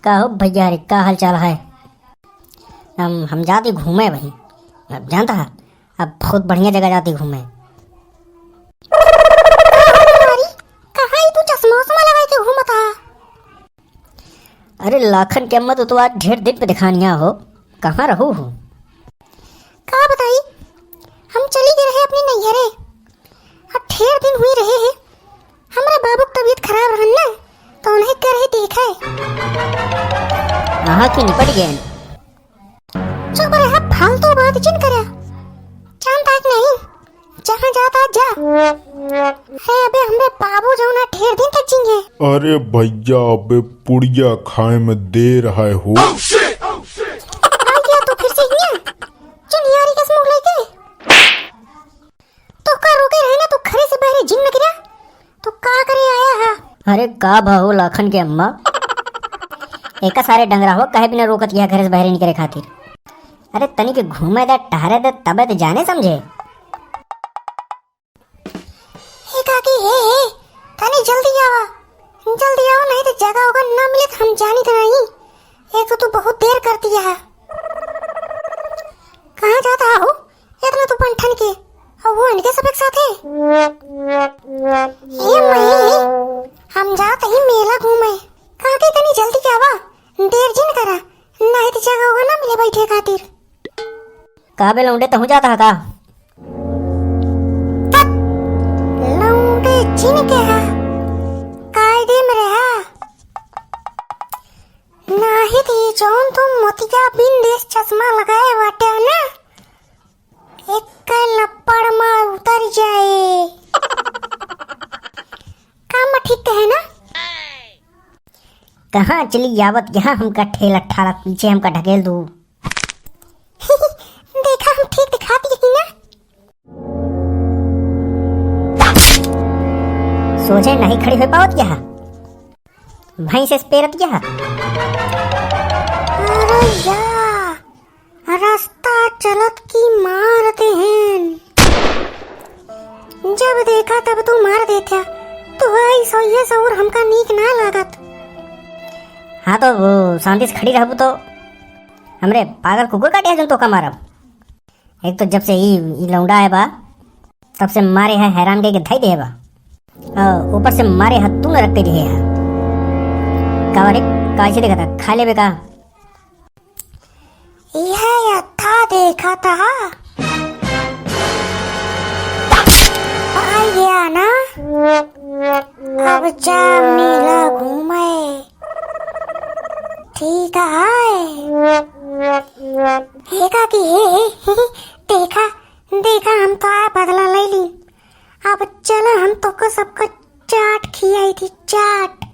का हो भैया रे, का हाल चाल है। हम जाते घूमे भाई, अब जानता है अब बहुत बढ़िया जगह जाती घूमे। कहाँ तू चश्मा लगा के घूमता? अरे लाखन के अम्मा तो आज ढेर दिन पे दिखानिया हो, कहाँ रहू हो? का बताई, हम चली गए रहे अपनी नैहरे और ढेर दिन हुई रहे हैं। हमारे बाबू की तबीयत खराब रहन ना, तो उन्हें कर ही देखा कहाँ की निपट गए? चुप रहा, फालतू बात जिन करा। जानता है कि नहीं, जहाँ जाता जा। है अबे हमरे बाबू जो ना ढेर दिन तक जिंगे। अरे भैया अबे पुड़िया खाए में देर है हो। आ गया तो फिर से हिया चुनियारी के मुंह लेके तो का रोके रहे ना, तो घरे से बाहर जिन न गिरा तो का करे आया है? अरे का भाऊ लाखन के अम्मा, एक सारे डंगरा हो कहे बिना रोकत किया घर से बाहर निकले खातिर। अरे तनी के घूमे दे टहरे दे तबे तो जाने समझे। हे काकी, हे तनी जल्दी आओ नहीं तो जगह होगा ना मिले तो हम जानी तो नहीं। एक तो तू बहुत देर करती है। कहाँ जाता हो इतना तू पंठन के, और वो इनके सब एक साथ है। ये मही हम जाते ही मेला घूमे। काकी तनी जल्दी क्या आवा, देर जिन करा नहीं तो जगह होगा ना मिले बैठे खातिर। काबे लौंडे तो हो जाता है का? लौंडे जिन के है कायदे में रहा नाही थी जौन तुम मोतिया बिन देश चश्मा लगाए वाटे ना, एक लपड़ में उतर जाए। काम ठीक है ना? कहाँ चली जावत, यहाँ हमका ठेला ठाला पीछे हमका ढकेल दू। देखा हम ठीक दिखाती है ना? सोचे नहीं खड़ी हो पावत क्या भैंस से पेरत क्या? अरे यार, रास्ता चलत की मारते हैं। जब देखा तब तू मार देता, तो ऐसा ये सौर हमका नीक ना लागत। हाँ तो वो शांति से खड़ी रहबू तो हमरे पागल कुकुर काटे जो तो का मारब। एक तो जब से ई लौंडा है बा तब से मारे है हैरान के धाई दे बा, ऊपर से मारे हाथ तू न रख के दिए है। कावरे काशी देखा था खा ले का? यह था देखा था आ गया ना, अब जा मेला घूमे। ठीक है हे काकी, हे देखा हम तो आया बदला ले ली। अब चलो हम तो को सबको चाट खिलाई थी, चाट।